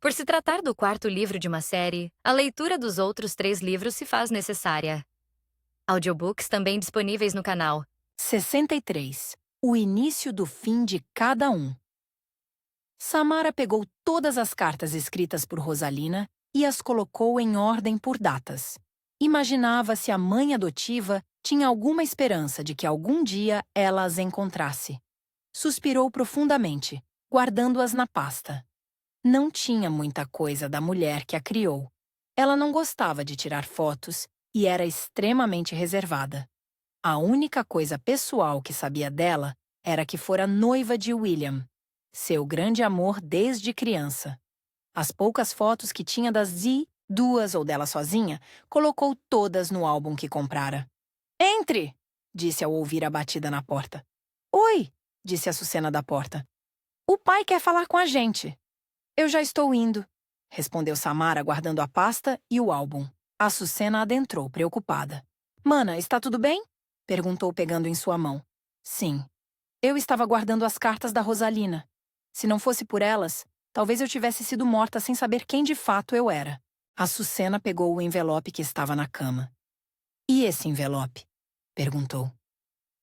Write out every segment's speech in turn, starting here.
Por se tratar do quarto livro de uma série, a leitura dos outros 3 livros se faz necessária. Audiobooks também disponíveis no canal. 63. O início do fim de cada um. Samara pegou todas as cartas escritas por Rosalina e as colocou em ordem por datas. Imaginava se a mãe adotiva tinha alguma esperança de que algum dia ela as encontrasse. Suspirou profundamente, guardando-as na pasta. Não tinha muita coisa da mulher que a criou. Ela não gostava de tirar fotos e era extremamente reservada. A única coisa pessoal que sabia dela era que fora noiva de William, seu grande amor desde criança. As poucas fotos que tinha das Zee, 2 ou dela sozinha, colocou todas no álbum que comprara. "Entre!" disse ao ouvir a batida na porta. "Oi!" disse a Sucena da porta. "O pai quer falar com a gente." "Eu já estou indo", respondeu Samara guardando a pasta e o álbum. A Sucena adentrou, preocupada. "Mana, está tudo bem?" perguntou pegando em sua mão. "Sim. Eu estava guardando as cartas da Rosalina. Se não fosse por elas, talvez eu tivesse sido morta sem saber quem de fato eu era." A Sucena pegou o envelope que estava na cama. "E esse envelope?" perguntou.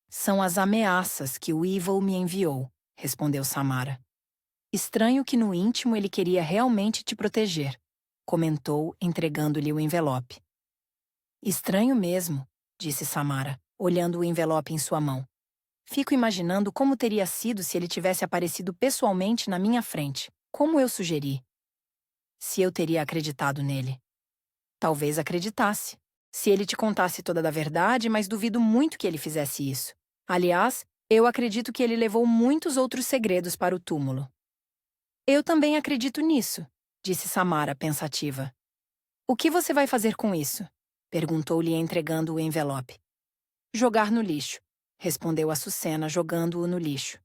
"São as ameaças que o Evil me enviou", respondeu Samara. "Estranho que no íntimo ele queria realmente te proteger", comentou, entregando-lhe o envelope. "Estranho mesmo", disse Samara, olhando o envelope em sua mão. "Fico imaginando como teria sido se ele tivesse aparecido pessoalmente na minha frente, como eu sugeri. Se eu teria acreditado nele. Talvez acreditasse. Se ele te contasse toda a verdade, mas duvido muito que ele fizesse isso. Aliás, eu acredito que ele levou muitos outros segredos para o túmulo." "Eu também acredito nisso", disse Samara, pensativa. "O que você vai fazer com isso?" perguntou-lhe entregando o envelope. "Jogar no lixo", respondeu a Sucena, jogando-o no lixo.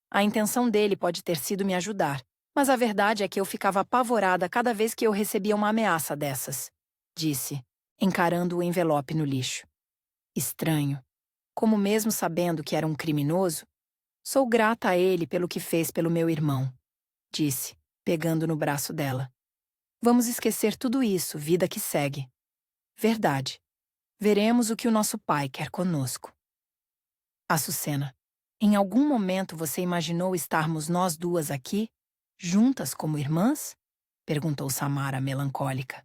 "A intenção dele pode ter sido me ajudar, mas a verdade é que eu ficava apavorada cada vez que eu recebia uma ameaça dessas", disse, encarando o envelope no lixo. "Estranho. Como mesmo sabendo que era um criminoso, sou grata a ele pelo que fez pelo meu irmão", disse, pegando no braço dela. "Vamos esquecer tudo isso, vida que segue. Verdade. Veremos o que o nosso pai quer conosco." "Açucena, em algum momento você imaginou estarmos nós duas aqui, juntas como irmãs?" perguntou Samara, melancólica.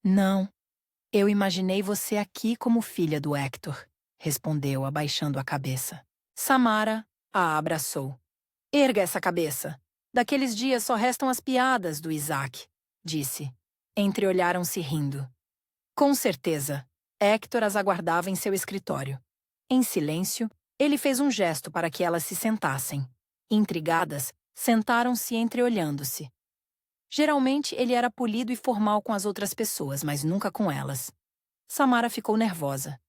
"Não. Eu imaginei você aqui como filha do Hector", respondeu, abaixando a cabeça. Samara a abraçou. "Erga essa cabeça. Daqueles dias só restam as piadas do Isaac", disse. Entreolharam-se rindo. Com certeza, Hector as aguardava em seu escritório. Em silêncio, ele fez um gesto para que elas se sentassem. Intrigadas, sentaram-se entreolhando-se. Geralmente, ele era polido e formal com as outras pessoas, mas nunca com elas. Samara ficou nervosa.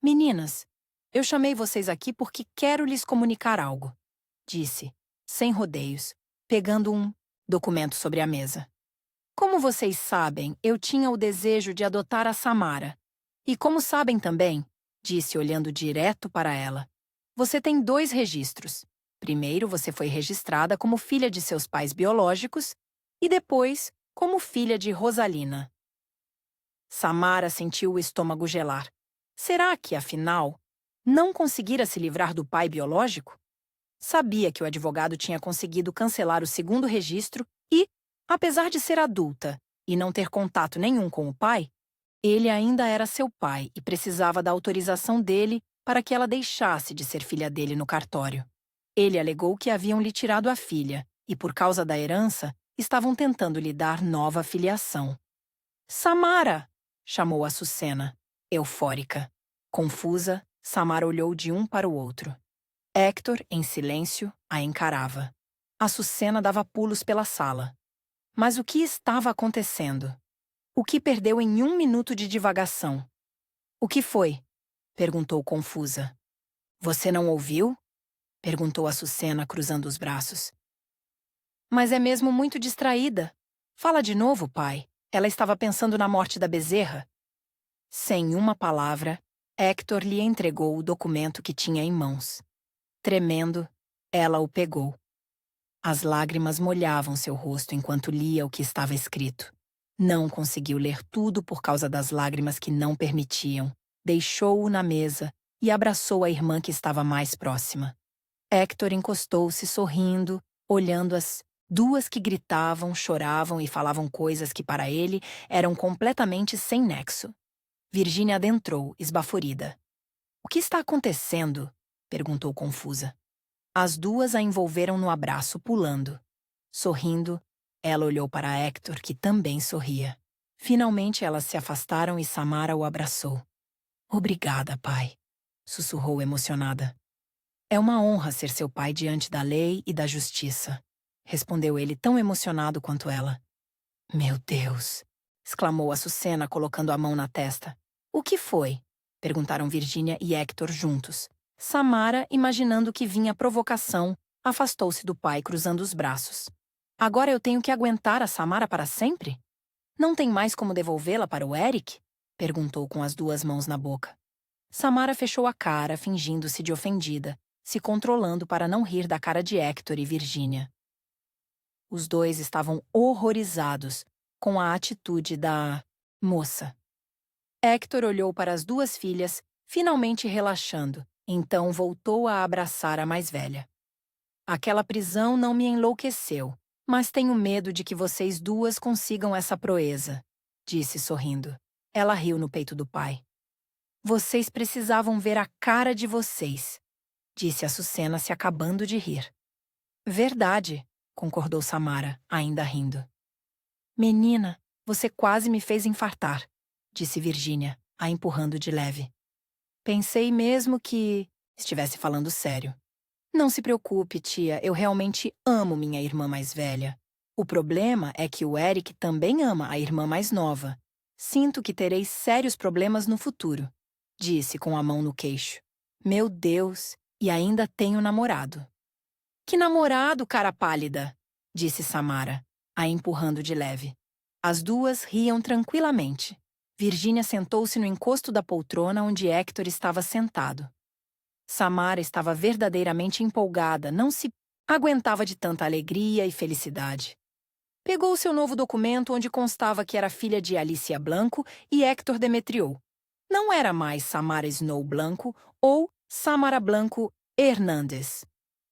"Meninas, eu chamei vocês aqui porque quero lhes comunicar algo", disse, sem rodeios, pegando um documento sobre a mesa. "Como vocês sabem, eu tinha o desejo de adotar a Samara. E como sabem também", disse olhando direto para ela, "você tem 2 registros. Primeiro, você foi registrada como filha de seus pais biológicos e depois, como filha de Rosalina." Samara sentiu o estômago gelar. Será que, afinal, não conseguira se livrar do pai biológico? Sabia que o advogado tinha conseguido cancelar o segundo registro e, apesar de ser adulta e não ter contato nenhum com o pai, ele ainda era seu pai e precisava da autorização dele para que ela deixasse de ser filha dele no cartório. Ele alegou que haviam lhe tirado a filha e, por causa da herança, estavam tentando lhe dar nova filiação. "Samara!" chamou a Sucena, eufórica. Confusa, Samara olhou de um para o outro. Hector, em silêncio, a encarava. A Sucena dava pulos pela sala. Mas o que estava acontecendo? O que perdeu em 1 minuto de divagação? "O que foi?" perguntou confusa. "Você não ouviu?" perguntou a Sucena, cruzando os braços. "Mas é mesmo muito distraída. Fala de novo, pai. Ela estava pensando na morte da bezerra." Sem uma palavra, Hector lhe entregou o documento que tinha em mãos. Tremendo, ela o pegou. As lágrimas molhavam seu rosto enquanto lia o que estava escrito. Não conseguiu ler tudo por causa das lágrimas que não permitiam. Deixou-o na mesa e abraçou a irmã que estava mais próxima. Hector encostou-se sorrindo, olhando as duas que gritavam, choravam e falavam coisas que para ele eram completamente sem nexo. Virginia adentrou, esbaforida. "O que está acontecendo?" perguntou confusa. As duas a envolveram no abraço, pulando. Sorrindo, ela olhou para Hector, que também sorria. Finalmente elas se afastaram e Samara o abraçou. "Obrigada, pai", sussurrou emocionada. "É uma honra ser seu pai diante da lei e da justiça", respondeu ele tão emocionado quanto ela. "Meu Deus!" exclamou Açucena, colocando a mão na testa. "O que foi?" perguntaram Virginia e Hector juntos. Samara, imaginando que vinha provocação, afastou-se do pai, cruzando os braços. "Agora eu tenho que aguentar a Samara para sempre? Não tem mais como devolvê-la para o Eric?" perguntou com as duas mãos na boca. Samara fechou a cara, fingindo-se de ofendida, se controlando para não rir da cara de Hector e Virginia. Os dois estavam horrorizados com a atitude da moça. Hector olhou para as duas filhas, finalmente relaxando, então voltou a abraçar a mais velha. "Aquela prisão não me enlouqueceu, mas tenho medo de que vocês duas consigam essa proeza", disse sorrindo. Ela riu no peito do pai. "Vocês precisavam ver a cara de vocês", disse Açucena, se acabando de rir. "Verdade", concordou Samara, ainda rindo. "Menina, você quase me fez infartar", disse Virginia, a empurrando de leve. "Pensei mesmo que estivesse falando sério." "Não se preocupe, tia, eu realmente amo minha irmã mais velha. O problema é que o Eric também ama a irmã mais nova. Sinto que terei sérios problemas no futuro", disse com a mão no queixo. "Meu Deus, e ainda tenho namorado." "Que namorado, cara pálida?" disse Samara, a empurrando de leve. As duas riam tranquilamente. Virginia sentou-se no encosto da poltrona onde Hector estava sentado. Samara estava verdadeiramente empolgada, não se aguentava de tanta alegria e felicidade. Pegou seu novo documento onde constava que era filha de Alicia Blanco e Hector Demetriou. Não era mais Samara Snow Blanco ou Samara Blanco Hernández.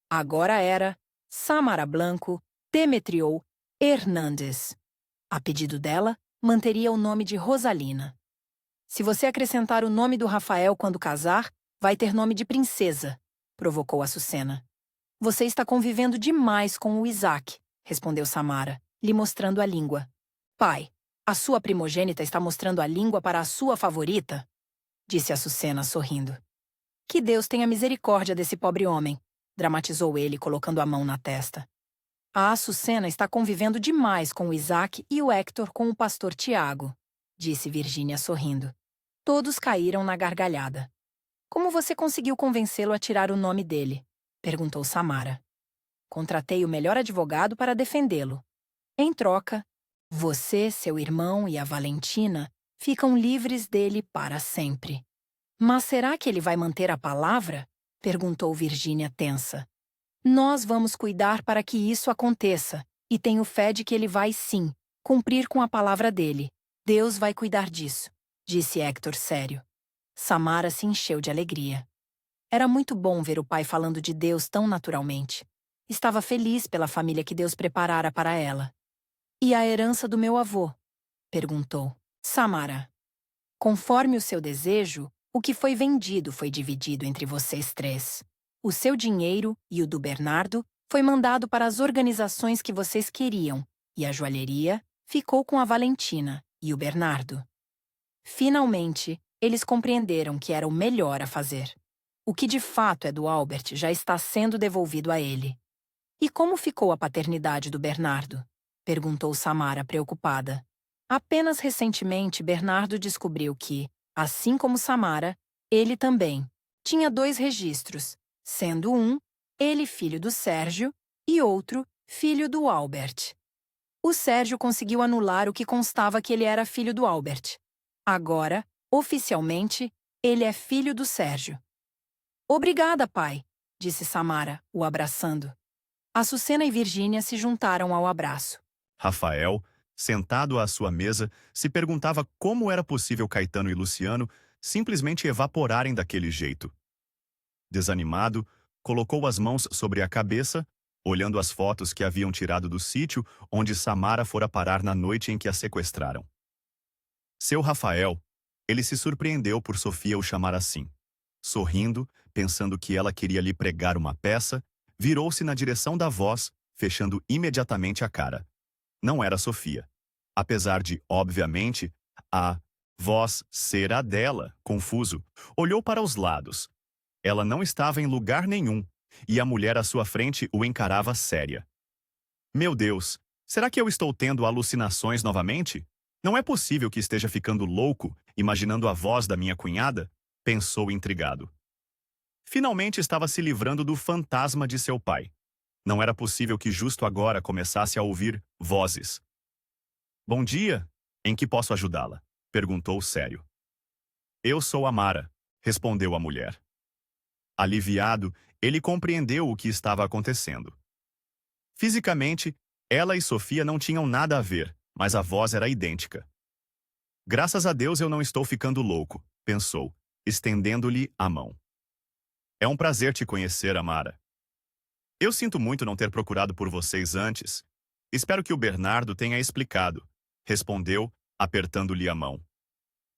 Agora era Samara Blanco Demetriou Hernández. A pedido dela, manteria o nome de Rosalina. "Se você acrescentar o nome do Rafael quando casar, vai ter nome de princesa", provocou Açucena. "Você está convivendo demais com o Isaac", respondeu Samara, lhe mostrando a língua. "Pai, a sua primogênita está mostrando a língua para a sua favorita?", disse Açucena, sorrindo. "Que Deus tenha misericórdia desse pobre homem", dramatizou ele, colocando a mão na testa. "A Açucena está convivendo demais com o Isaac e o Hector com o pastor Tiago", disse Virginia, sorrindo. Todos caíram na gargalhada. "Como você conseguiu convencê-lo a tirar o nome dele?", perguntou Samara. "Contratei o melhor advogado para defendê-lo. Em troca, você, seu irmão e a Valentina ficam livres dele para sempre." "Mas será que ele vai manter a palavra?", perguntou Virginia tensa. "Nós vamos cuidar para que isso aconteça, e tenho fé de que ele vai sim cumprir com a palavra dele. Deus vai cuidar disso", disse Hector sério. Samara se encheu de alegria. Era muito bom ver o pai falando de Deus tão naturalmente. Estava feliz pela família que Deus preparara para ela. "E a herança do meu avô?", perguntou Samara. "Conforme o seu desejo, o que foi vendido foi dividido entre vocês três. O seu dinheiro e o do Bernardo foi mandado para as organizações que vocês queriam, e a joalheria ficou com a Valentina e o Bernardo." Finalmente, eles compreenderam que era o melhor a fazer. O que de fato é do Albert já está sendo devolvido a ele. "E como ficou a paternidade do Bernardo?", perguntou Samara, preocupada. Apenas recentemente, Bernardo descobriu que, assim como Samara, ele também tinha 2 registros, sendo um, ele filho do Sérgio, e outro, filho do Albert. O Sérgio conseguiu anular o que constava que ele era filho do Albert. Agora, oficialmente, ele é filho do Sérgio. "Obrigada, pai", disse Samara, o abraçando. Açucena e Virgínia se juntaram ao abraço. Rafael, sentado à sua mesa, se perguntava como era possível Caetano e Luciano simplesmente evaporarem daquele jeito. Desanimado, colocou as mãos sobre a cabeça, olhando as fotos que haviam tirado do sítio onde Samara fora parar na noite em que a sequestraram. Seu Rafael, ele se surpreendeu por Sofia o chamar assim. Sorrindo, pensando que ela queria lhe pregar uma peça, virou-se na direção da voz, fechando imediatamente a cara. Não era Sofia. Apesar de, obviamente, a voz ser a dela, confuso, olhou para os lados. Ela não estava em lugar nenhum, e a mulher à sua frente o encarava séria. Meu Deus, será que eu estou tendo alucinações novamente? Não é possível que esteja ficando louco, imaginando a voz da minha cunhada? Pensou intrigado. Finalmente estava se livrando do fantasma de seu pai. Não era possível que justo agora começasse a ouvir vozes. Bom dia, em que posso ajudá-la? Perguntou sério. Eu sou Amara, respondeu a mulher. Aliviado, ele compreendeu o que estava acontecendo. Fisicamente, ela e Sofia não tinham nada a ver, mas a voz era idêntica. Graças a Deus eu não estou ficando louco, pensou, estendendo-lhe a mão. É um prazer te conhecer, Amara. Eu sinto muito não ter procurado por vocês antes. Espero que o Bernardo tenha explicado, respondeu, apertando-lhe a mão.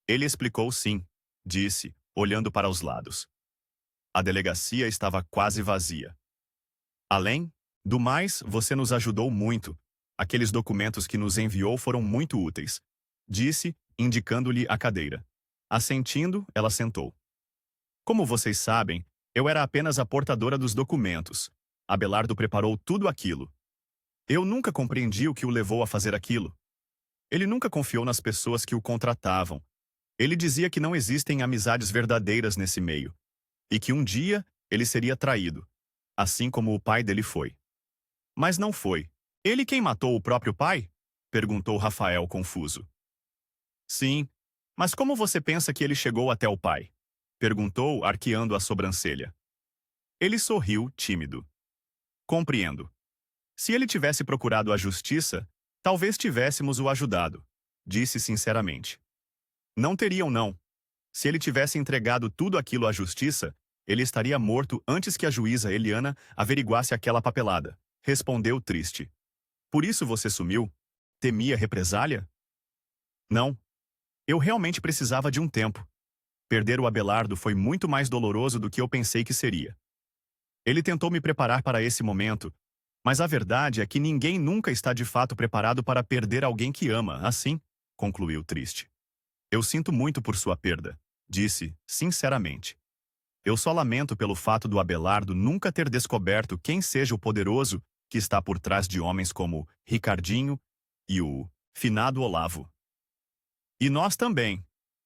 Ele explicou sim, disse, olhando para os lados. A delegacia estava quase vazia. Além do mais, você nos ajudou muito. Aqueles documentos que nos enviou foram muito úteis, disse, indicando-lhe a cadeira. Assentindo, ela sentou. Como vocês sabem, eu era apenas a portadora dos documentos. Abelardo preparou tudo aquilo. Eu nunca compreendi o que o levou a fazer aquilo. Ele nunca confiou nas pessoas que o contratavam. Ele dizia que não existem amizades verdadeiras nesse meio, e que um dia ele seria traído, assim como o pai dele foi. Mas não foi. Ele quem matou o próprio pai? Perguntou Rafael confuso. Sim, mas como você pensa que ele chegou até o pai? Perguntou, arqueando a sobrancelha. Ele sorriu, tímido. Compreendo. Se ele tivesse procurado a justiça, talvez tivéssemos o ajudado, disse sinceramente. Não teriam, não. Se ele tivesse entregado tudo aquilo à justiça, ele estaria morto antes que a juíza Eliana averiguasse aquela papelada, respondeu triste. Por isso você sumiu? Temia represália? Não. Eu realmente precisava de um tempo. Perder o Abelardo foi muito mais doloroso do que eu pensei que seria. Ele tentou me preparar para esse momento, mas a verdade é que ninguém nunca está de fato preparado para perder alguém que ama, assim, concluiu triste. Eu sinto muito por sua perda, disse, sinceramente. Eu só lamento pelo fato do Abelardo nunca ter descoberto quem seja o poderoso que está por trás de homens como Ricardinho e o finado Olavo. E nós também.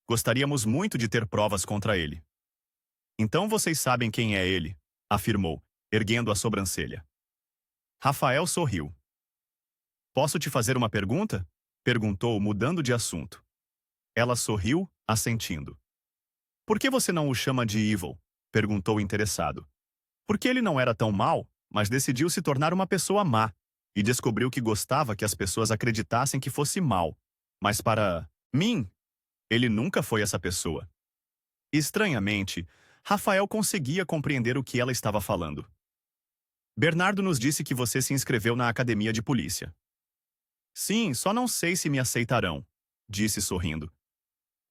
Gostaríamos muito de ter provas contra ele. Então vocês sabem quem é ele, afirmou, erguendo a sobrancelha. Rafael sorriu. Posso te fazer uma pergunta? Perguntou, mudando de assunto. Ela sorriu, assentindo. Por que você não o chama de Evil? Perguntou interessado. Porque ele não era tão mau, mas decidiu se tornar uma pessoa má, e descobriu que gostava que as pessoas acreditassem que fosse mau. Mas para mim, ele nunca foi essa pessoa. Estranhamente, Rafael conseguia compreender o que ela estava falando. Bernardo nos disse que você se inscreveu na academia de polícia. Sim, só não sei se me aceitarão, disse sorrindo.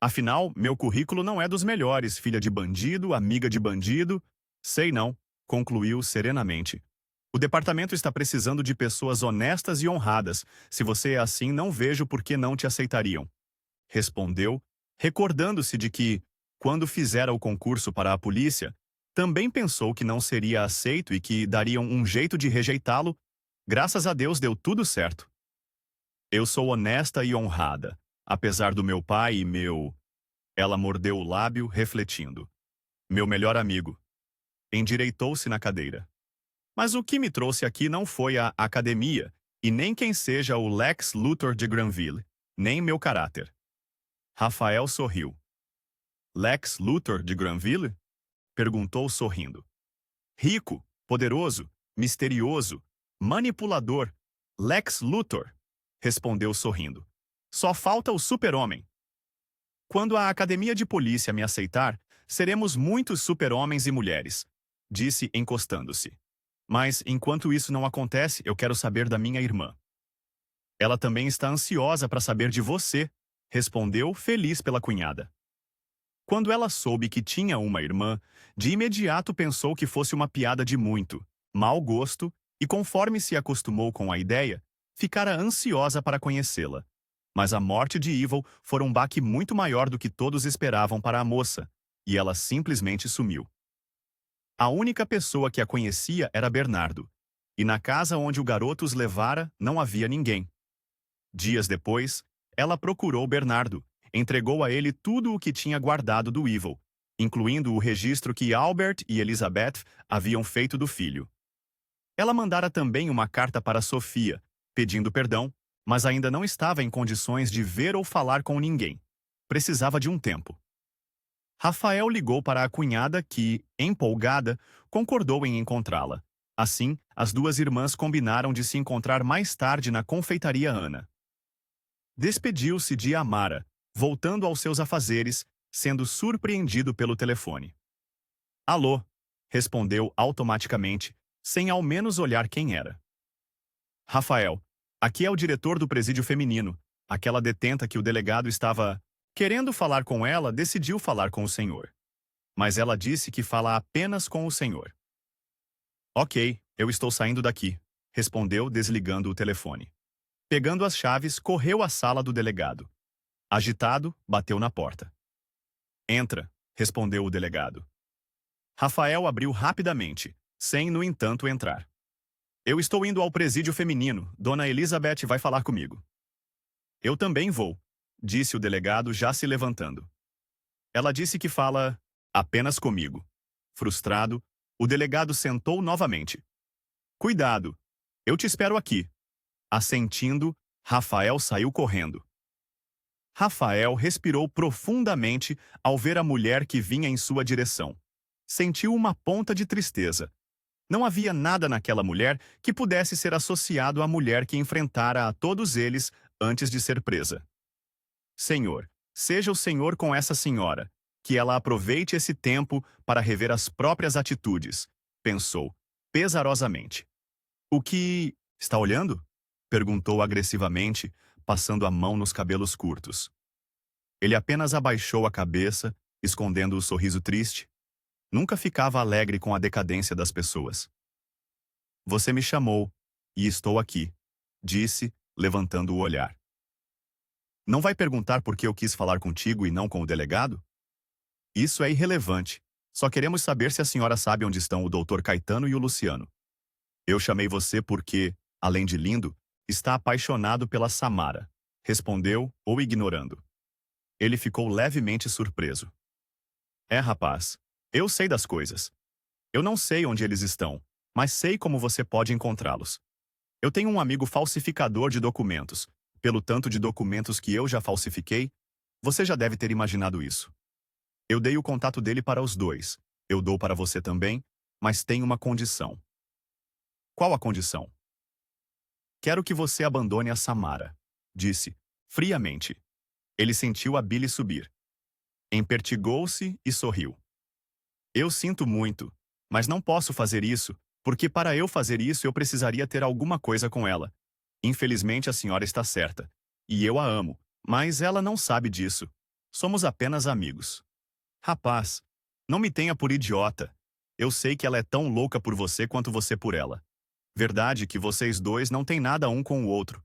Afinal, meu currículo não é dos melhores, filha de bandido, amiga de bandido. Sei não, concluiu serenamente. O departamento está precisando de pessoas honestas e honradas. Se você é assim, não vejo por que não te aceitariam. Respondeu, recordando-se de que, quando fizera o concurso para a polícia, também pensou que não seria aceito e que dariam um jeito de rejeitá-lo. Graças a Deus deu tudo certo. Eu sou honesta e honrada, apesar do meu pai e meu... Ela mordeu o lábio, refletindo. Meu melhor amigo. Endireitou-se na cadeira. Mas o que me trouxe aqui não foi a academia, e nem quem seja o Lex Luthor de Granville, nem meu caráter. Rafael sorriu. Lex Luthor de Granville? Perguntou sorrindo. Rico, poderoso, misterioso, Manipulador. Lex Luthor, respondeu sorrindo. Só falta o super-homem. Quando a academia de polícia me aceitar, seremos muitos super-homens e mulheres, disse encostando-se. Mas, enquanto isso não acontece, eu quero saber da minha irmã. Ela também está ansiosa para saber de você, respondeu, feliz pela cunhada. Quando ela soube que tinha uma irmã, de imediato pensou que fosse uma piada de muito mau gosto e, conforme se acostumou com a ideia, ficara ansiosa para conhecê-la. Mas a morte de Evil foi um baque muito maior do que todos esperavam para a moça, e ela simplesmente sumiu. A única pessoa que a conhecia era Bernardo, e na casa onde o garoto os levara não havia ninguém. Dias depois, ela procurou Bernardo, entregou a ele tudo o que tinha guardado do Evil, incluindo o registro que Albert e Elizabeth haviam feito do filho. Ela mandara também uma carta para Sofia, pedindo perdão, mas ainda não estava em condições de ver ou falar com ninguém. Precisava de um tempo. Rafael ligou para a cunhada que, empolgada, concordou em encontrá-la. Assim, as duas irmãs combinaram de se encontrar mais tarde na confeitaria Ana. Despediu-se de Amara, voltando aos seus afazeres, sendo surpreendido pelo telefone. Alô, respondeu automaticamente, sem ao menos olhar quem era. Rafael, aqui é o diretor do presídio feminino. Aquela detenta que o delegado estava querendo falar com ela decidiu falar com o senhor. Mas ela disse que fala apenas com o senhor. Ok, eu estou saindo daqui, respondeu desligando o telefone. Pegando as chaves, correu à sala do delegado. Agitado, bateu na porta. Entra, respondeu o delegado. Rafael abriu rapidamente, sem, no entanto, entrar. Eu estou indo ao presídio feminino. Dona Elizabeth vai falar comigo. Eu também vou, disse o delegado já se levantando. Ela disse que fala apenas comigo. Frustrado, o delegado sentou novamente. Cuidado, eu te espero aqui. Assentindo, Rafael saiu correndo. Rafael respirou profundamente ao ver a mulher que vinha em sua direção. Sentiu uma ponta de tristeza. Não havia nada naquela mulher que pudesse ser associado à mulher que enfrentara a todos eles antes de ser presa. Senhor, seja o Senhor com essa senhora, que ela aproveite esse tempo para rever as próprias atitudes, pensou, pesarosamente. O que... está olhando? Perguntou agressivamente, passando a mão nos cabelos curtos. Ele apenas abaixou a cabeça, escondendo o sorriso triste. Nunca ficava alegre com a decadência das pessoas. Você me chamou, e estou aqui, disse, levantando o olhar. Não vai perguntar por que eu quis falar contigo e não com o delegado? Isso é irrelevante. Só queremos saber se a senhora sabe onde estão o Dr. Caetano e o Luciano. Eu chamei você porque, além de lindo, está apaixonado pela Samara, respondeu, ou ignorando. Ele ficou levemente surpreso. É, rapaz, eu sei das coisas. Eu não sei onde eles estão, mas sei como você pode encontrá-los. Eu tenho um amigo falsificador de documentos. Pelo tanto de documentos que eu já falsifiquei, você já deve ter imaginado isso. Eu dei o contato dele para os dois. Eu dou para você também, mas tem uma condição. Qual a condição? Quero que você abandone a Samara, disse, friamente. Ele sentiu a bile subir. Empertigou-se e sorriu. Eu sinto muito, mas não posso fazer isso, porque para eu fazer isso eu precisaria ter alguma coisa com ela. Infelizmente a senhora está certa, e eu a amo, mas ela não sabe disso. Somos apenas amigos. Rapaz, não me tenha por idiota. Eu sei que ela é tão louca por você quanto você por ela. Verdade que vocês dois não têm nada um com o outro.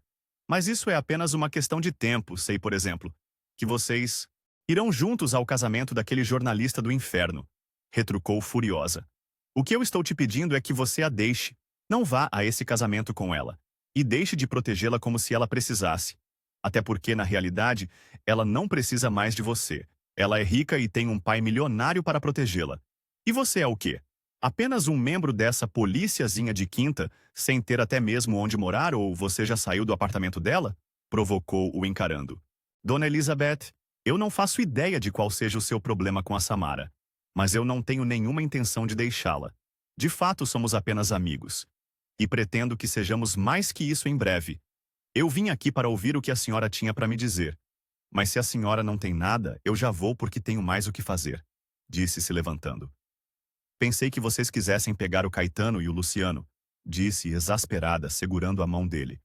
Mas isso é apenas uma questão de tempo, sei, por exemplo, que vocês irão juntos ao casamento daquele jornalista do inferno, retrucou furiosa. O que eu estou te pedindo é que você a deixe. Não vá a esse casamento com ela. E deixe de protegê-la como se ela precisasse. Até porque, na realidade, ela não precisa mais de você. Ela é rica e tem um pai milionário para protegê-la. E você é o quê? Apenas um membro dessa policiazinha de quinta, sem ter até mesmo onde morar, ou você já saiu do apartamento dela? Provocou o encarando. Dona Elizabeth, eu não faço ideia de qual seja o seu problema com a Samara. Mas eu não tenho nenhuma intenção de deixá-la. De fato, somos apenas amigos. e pretendo que sejamos mais que isso em breve. Eu vim aqui para ouvir o que a senhora tinha para me dizer. Mas se a senhora não tem nada, eu já vou porque tenho mais o que fazer, disse se levantando. Pensei que vocês quisessem pegar o Caetano e o Luciano, disse exasperada, segurando a mão dele.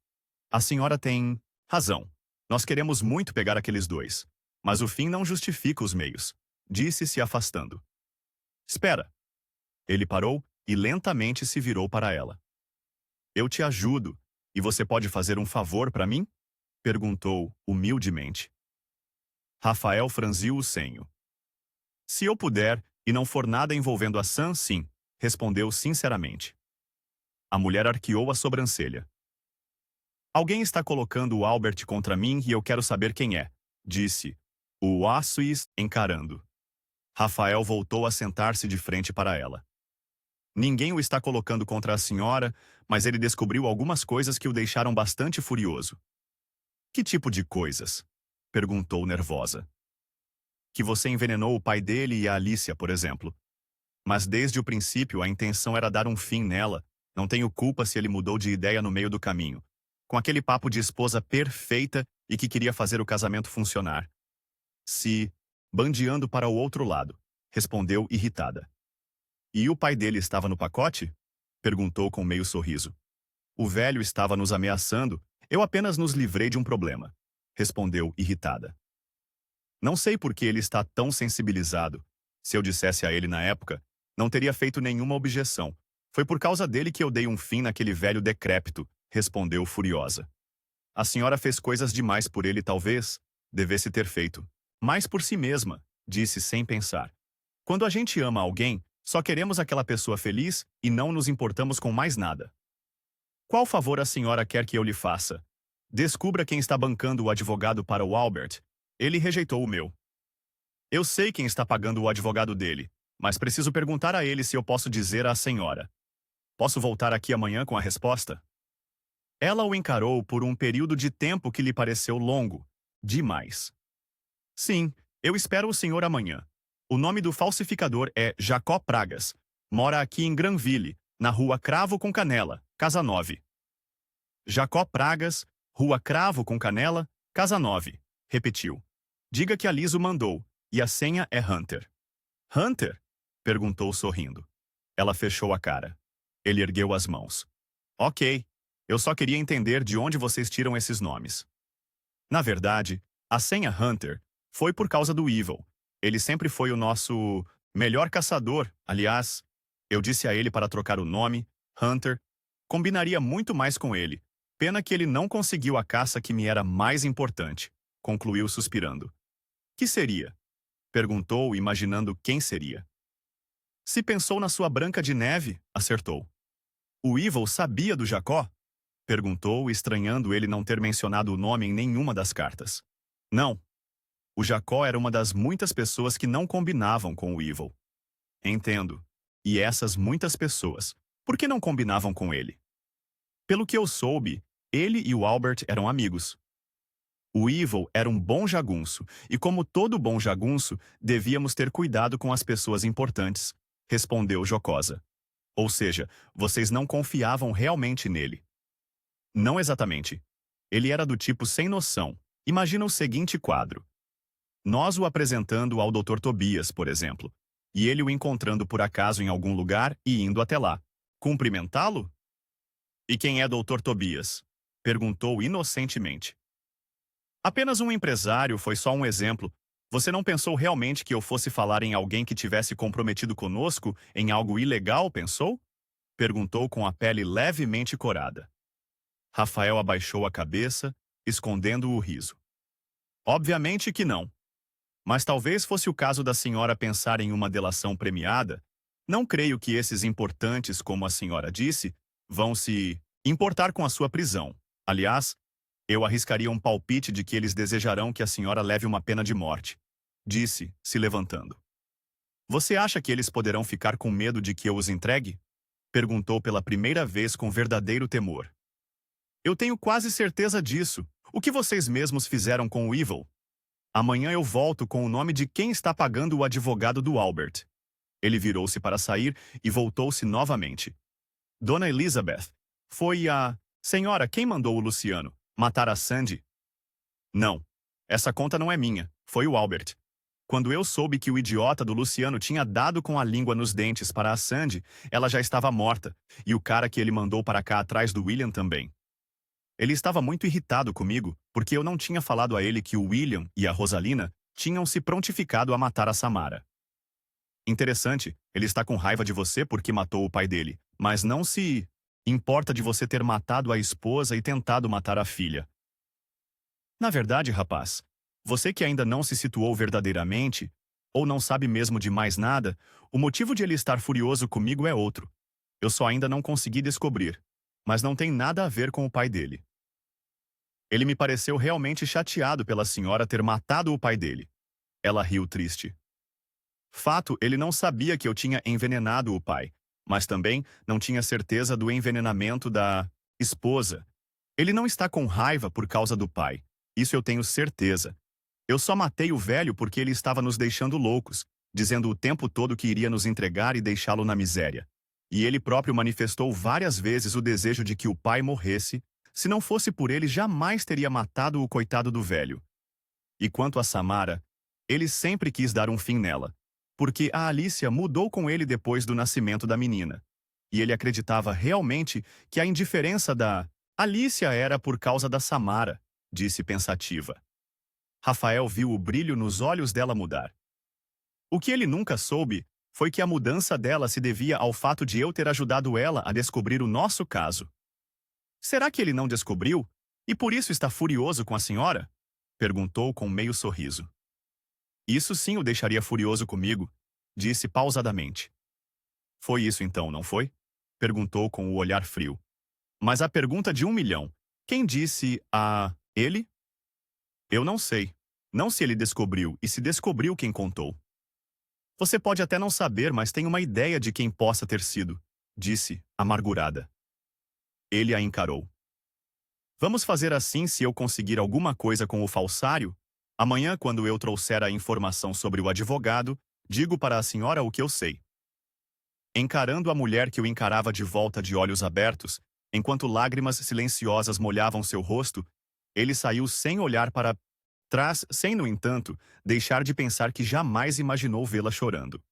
A senhora tem razão. Nós queremos muito pegar aqueles dois. Mas o fim não justifica os meios, disse se afastando. Espera. Ele parou e lentamente se virou para ela. Eu te ajudo, e você pode fazer um favor para mim? Perguntou, humildemente. Rafael franziu o senho. Se eu puder, e não for nada envolvendo a Sam, sim, respondeu sinceramente. A mulher arqueou a sobrancelha. Alguém está colocando o Albert contra mim e eu quero saber quem é, disse, o Assuis encarando. Rafael voltou a sentar-se de frente para ela. Ninguém o está colocando contra a senhora, mas ele descobriu algumas coisas que o deixaram bastante furioso. Que tipo de coisas? Perguntou nervosa. Que você envenenou o pai dele e a Alicia, por exemplo. Mas desde o princípio a intenção era dar um fim nela. Não tenho culpa se ele mudou de ideia no meio do caminho. Com aquele papo de esposa perfeita e que queria fazer o casamento funcionar. Se, bandeando para o outro lado, respondeu irritada. E o pai dele estava no pacote? Perguntou com meio sorriso. O velho estava nos ameaçando, eu apenas nos livrei de um problema. Respondeu irritada. Não sei por que ele está tão sensibilizado. Se eu dissesse a ele na época, não teria feito nenhuma objeção. Foi por causa dele que eu dei um fim naquele velho decrépito, respondeu furiosa. A senhora fez coisas demais por ele, talvez devesse ter feito. Mais por si mesma, disse sem pensar. Quando a gente ama alguém, só queremos aquela pessoa feliz e não nos importamos com mais nada. Qual favor a senhora quer que eu lhe faça? Descubra quem está bancando o advogado para o Albert. Ele rejeitou o meu. Eu sei quem está pagando o advogado dele, mas preciso perguntar a ele se eu posso dizer à senhora. Posso voltar aqui amanhã com a resposta? Ela o encarou por um período de tempo que lhe pareceu longo, demais. Sim, eu espero o senhor amanhã. O nome do falsificador é Jacó Pragas. Mora aqui em Granville, na rua Cravo com Canela, Casa 9. Jacó Pragas, rua Cravo com Canela, Casa 9, repetiu. Diga que a Liz o mandou, e a senha é Hunter. Hunter? Perguntou sorrindo. Ela fechou a cara. Ele ergueu as mãos. Ok, eu só queria entender de onde vocês tiram esses nomes. Na verdade, a senha Hunter foi por causa do Evil. Ele sempre foi o nosso melhor caçador. Aliás, eu disse a ele para trocar o nome, Hunter. Combinaria muito mais com ele. Pena que ele não conseguiu a caça que me era mais importante, concluiu suspirando. Que seria? Perguntou, imaginando quem seria. Se pensou na sua Branca de Neve, acertou. O Evil sabia do Jacó? Perguntou, estranhando ele não ter mencionado o nome em nenhuma das cartas. Não. O Jacó era uma das muitas pessoas que não combinavam com o Evil. Entendo. E essas muitas pessoas, por que não combinavam com ele? Pelo que eu soube, ele e o Albert eram amigos. O Evil era um bom jagunço, e como todo bom jagunço, devíamos ter cuidado com as pessoas importantes, respondeu jocosa. Ou seja, vocês não confiavam realmente nele. Não exatamente. Ele era do tipo sem noção. Imagina o seguinte quadro. Nós o apresentando ao Dr. Tobias, por exemplo, e ele o encontrando por acaso em algum lugar e indo até lá. Cumprimentá-lo? E quem é Dr. Tobias? Perguntou inocentemente. Apenas um empresário, foi só um exemplo. Você não pensou realmente que eu fosse falar em alguém que tivesse comprometido conosco, em algo ilegal, pensou? Perguntou com a pele levemente corada. Rafael abaixou a cabeça, escondendo o riso. Obviamente que não. Mas talvez fosse o caso da senhora pensar em uma delação premiada. Não creio que esses importantes, como a senhora disse, vão se importar com a sua prisão. Aliás, eu arriscaria um palpite de que eles desejarão que a senhora leve uma pena de morte, disse, se levantando. Você acha que eles poderão ficar com medo de que eu os entregue? Perguntou pela primeira vez com verdadeiro temor. Eu tenho quase certeza disso. O que vocês mesmos fizeram com o Evil? Amanhã eu volto com o nome de quem está pagando o advogado do Albert. Ele virou-se para sair e voltou-se novamente. Dona Elizabeth, Foi a... Senhora, quem mandou o Luciano matar a Sandy? Não. Essa conta não é minha. Foi o Albert. Quando eu soube que o idiota do Luciano tinha dado com a língua nos dentes para a Sandy, ela já estava morta, e o cara que ele mandou para cá atrás do William também. Ele estava muito irritado comigo, porque eu não tinha falado a ele que o William e a Rosalina tinham se prontificado a matar a Samara. Interessante, ele está com raiva de você porque matou o pai dele, mas não se importa de você ter matado a esposa e tentado matar a filha. Na verdade, rapaz, você que ainda não se situou verdadeiramente, ou não sabe mesmo de mais nada, o motivo de ele estar furioso comigo é outro. Eu só ainda não consegui descobrir, mas não tem nada a ver com o pai dele. Ele me pareceu realmente chateado pela senhora ter matado o pai dele. Ela riu triste. Fato, ele não sabia que eu tinha envenenado o pai, mas também não tinha certeza do envenenamento da esposa. Ele não está com raiva por causa do pai. Isso eu tenho certeza. Eu só matei o velho porque ele estava nos deixando loucos, dizendo o tempo todo que iria nos entregar e deixá-lo na miséria. E ele próprio manifestou várias vezes o desejo de que o pai morresse. Se não fosse por ele, jamais teria matado o coitado do velho. E quanto a Samara, ele sempre quis dar um fim nela, porque a Alicia mudou com ele depois do nascimento da menina. E ele acreditava realmente que a indiferença da Alicia era por causa da Samara, disse pensativa. Rafael viu o brilho nos olhos dela mudar. O que ele nunca soube foi que a mudança dela se devia ao fato de eu ter ajudado ela a descobrir o nosso caso. Será que ele não descobriu, e por isso está furioso com a senhora? Perguntou com meio sorriso. Isso sim o deixaria furioso comigo, disse pausadamente. Foi isso então, não foi? Perguntou com o olhar frio. Mas a pergunta de 1 milhão, quem disse a ele? Eu não sei. Não se ele descobriu e se descobriu quem contou. Você pode até não saber, mas tem uma ideia de quem possa ter sido, disse, amargurada. Ele a encarou. Vamos fazer assim se eu conseguir alguma coisa com o falsário? Amanhã, quando eu trouxer a informação sobre o advogado, digo para a senhora o que eu sei. Encarando a mulher que o encarava de volta de olhos abertos, enquanto lágrimas silenciosas molhavam seu rosto, ele saiu sem olhar para trás, sem, no entanto, deixar de pensar que jamais imaginou vê-la chorando.